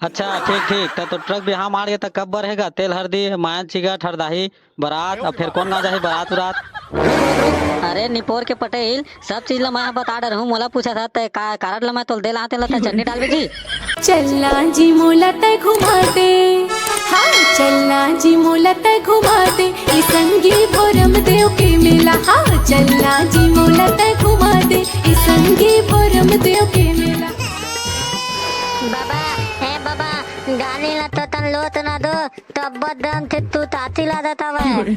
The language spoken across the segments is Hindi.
अच्छा ठीक ठीक तो ट्रक भी हाँ मार गया तो कब रहेगा तेल हल्दी मायन चिगट हरदाही बारात और फिर कौन गाँव जाही बारात उरात। अरे निपोर के पटेल सब चीज ला मैं बता डर हूँ मोला पूछा था ते का कारण ला मैं तोल दे लाते ला चटनी डाल जी। चलना जी मोला तय घुमा दे, हाँ चलना जी मोला तय घुमा दे, ई संगी भोरम देव के मेला। हाँ चलना जी मोला तय घुमा दे, ई संगी भोरम देव के मेला। बाबा ए बाबा गाली ला तो तन लोत ना दो तब बदम थे तू ताती ला देता वै।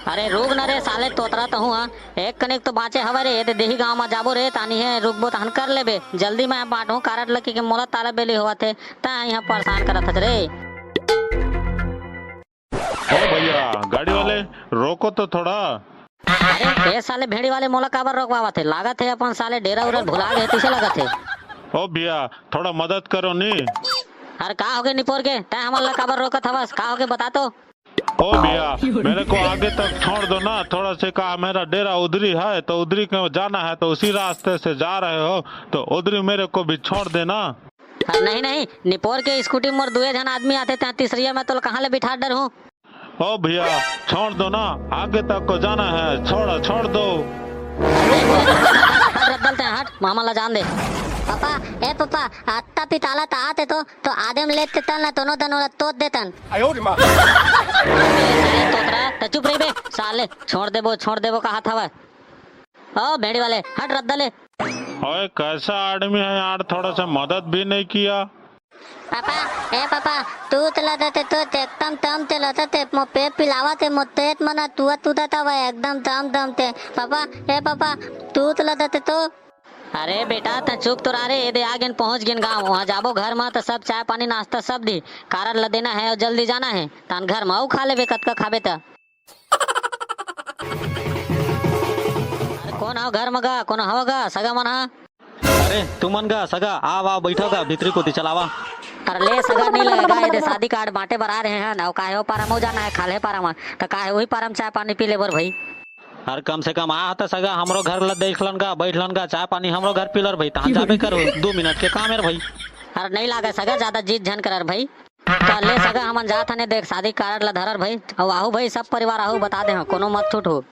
अरे रुक न रे साले तोतरा तो हूँ एक कनेक तो बाँचे हवा रे ते देही गाँव में जाबो रे तानी है रुकबो तहन कर लेबे जल्दी मैं बांटू कारट लकी के मोला ताला बेली हुआ थे ता यहाँ परेशान करत हस रे। ओ भैया गाड़ी वाले रोको तो थोड़ा। अरे ये साले भेड़ी वाले मोला काबर रोकवावा थे लागत है अपन साले डेरा उरा भुला गए तीसे लगत है। ओ भैया थोड़ा मदद करो नी। अरे का हो गए निपोर के तै हमारा काबर रोकत हवस का हो गए बता तो। ओ भैया मेरे को आगे तक छोड़ दो ना थोड़ा से कहा मेरा डेरा उधरी है तो उधरी को जाना है तो उसी रास्ते से जा रहे हो तो उधरी मेरे को भी छोड़ देना। नहीं नहीं निपोर के स्कूटी मोर दुए जन आदमी आते थे तीसरिया में तो कहाँ ले बिठा डर हूँ। ओ भैया छोड़ दो ना आगे तक को जाना है छोड़ दो। रद्दल हट मामा ला जान दे। पापा ए पापा आत्ता पिताला ता आते तो आदम लेते तन ला दोनों दनों तोड़ देतन। तोतरा तो चुप रही बे साले छोड़ देबो कहा था वह। ओ भेड़ी वाले हट रद्दले। ओए कैसा आदमी है यार थोड़ा सा मदद भी नहीं किया। पापा ए पापा तू तला देते तो एकदम तम ते लते मो पे पिलावा ते मो तेत मना तू देता वै एकदम दम ते पापा ए पापा तू तला देते तो। अरे बेटा त चुप तो रे ये दे आगे पहुंच गिन गाँव वहाँ जाबो घर में तो सब चाय पानी नाश्ता सब दी कारण ला देना है और जल्दी जाना है तन घर में खा लेबे कतका खाबे त। कौन हो घर में गा कौन हो गा सगा मन हा। अरे तुमन गा सगा आ बैठो गा भीतरी को चलावा। अरे ले सगा नहीं लगेगा ये शादी कार्ड बांटे बर आ रहे हैं ना काहे हो पारा में जाना है खाले पारा में तो काहे वही पारा में चाय पानी पी ले बर भाई। अरे कम से कम आ तो सगा हमरो घर ला देखलन गा बैठलन गा चाय पानी हमरो घर पीलर भाई तहां जाबे करो 2 मिनट के काम है भाई। अरे नहीं लागे सगा ज्यादा जीत झन कर भाई तो ले सगा हमन जात हने देख शादी कार्ड ला धरर भाई और आहू भाई सब परिवार आहू बता दे कोनो मत छूट हो।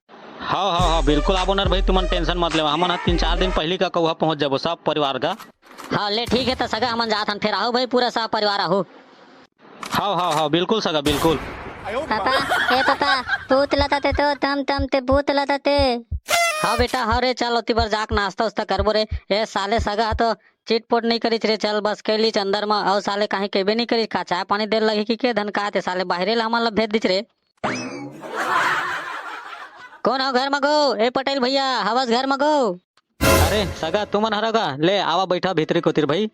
हाँ बिल्कुल आबो नर भाई तुमन टेंशन मत लेवा हमन 3-4 दिन पहली का कौहा पहुंच जाबो सब परिवार का। हाँ ले ठीक है तो सगा हमन जात हन फिर आहू भाई पूरा सब परिवार आहू। हाँ बिल्कुल सगा बिल्कुल। पापा ए पापा भूत लताते तो तम ते भूत लताते। हाँ बेटा हाँ रे चल ओती बार जाक नाश्ता उस्ता करबो रे ए साले सगा तो चिटपोट नहीं करी रे चल बस कैली अंदर में और साले कहीं केबे नहीं करी का चाय पानी देर लगी कि के धन का ते साले बाहरे ला हमन ला भेज दिच रे। कौन हो घर में गो ए पटेल भैया हवस घर में गो। अरे सगा तुमन हरगा ले आवा बैठा भीतरी को तिर भाई।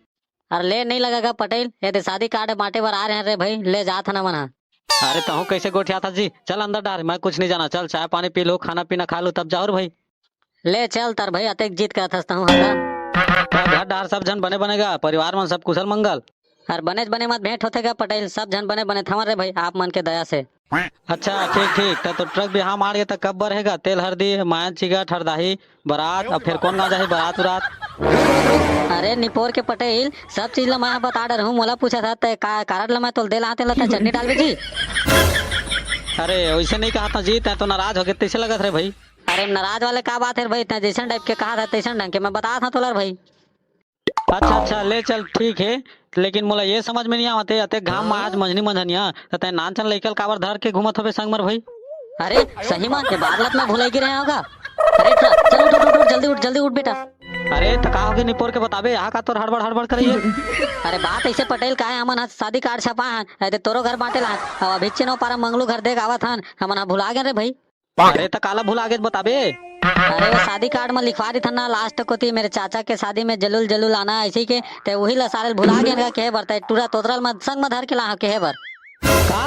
अरे ले नहीं लगेगा पटेल ये तो शादी कार्ड बांटे बर आ रहे हैं रे भाई ले जात ना मना। अरे तहु कैसे गोठिया था जी चल अंदर डाल मैं कुछ नहीं जाना चल चाय पानी पी लो खाना पीना खा लो तब जाओ भाई। ले चल तर भाई अतेक जीत कर थसता हूँ घर डार सब जन बने बनेगा परिवार में सब कुशल मंगल। अरे बने मत भेंट होतेगा पटेल सब जन बने थमर रे भाई आप मन के दया से। अच्छा ठीक तो ट्रक भी हाँ मार गया तो कब रहेगा तेल हल्दी मायन चिगट हरदाही बारात और फिर कौन गाँव जाही बारात उरात। अरे निपोर के पटेल सब चीज ला मैं बता डर हूँ मोला पूछा था ते का कारण ला मैं तोल दे लाते ला चटनी डाल जी। अरे वैसे नहीं कहा था जी तै तो नाराज हो गए तैसे लगत रे भाई। अरे नाराज वाले का बात है भाई तै जैसन टाइप के कहा था तैसन ढंग के मैं बता था तोलर भाई। अच्छा ले चल ठीक है लेकिन मोला ये समझ में नहीं आवते अते घाम में आज मंझनी मंझनिया तो तै नानचन लइकल काबर धर के घूमत हवे संग मर भाई। अरे सही में ये बादलत में भुलाई गिरे होगा। अरे चल उठ जल्दी उठ बेटा। अरे तो का होगे निपोर के बताबे यहाँ का तोर हड़बड़ करिए। अरे बात ऐसे पटेल का है हमन हाथ शादी कार्ड छपा है तोरो घर बांटे ला अब अभी चिनो पारा मंगलू घर देख आवत हन हमन भुला गए रे भाई। अरे तो काला भुला गए बताबे। अरे वो शादी कार्ड में लिखवा दी था ना लास्ट को थी मेरे चाचा के शादी में जलूल आना ऐसे के ते वही ला सारे भुला गए के बर टूरा तोतरल में संग में धर के ला के बर का।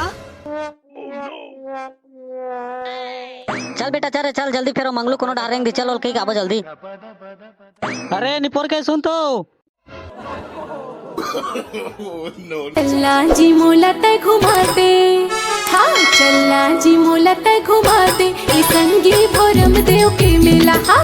चल बेटा चल जल्दी फिर मंगलू कोनो डारेंगे चल कहीं आबो जल्दी। अरे निपोर के सुन तो चलना जी मोला तय घुमा दे, हाँ चलना जी मोला तय घुमा दे, ई संगी भोरम देव के मेला। हाँ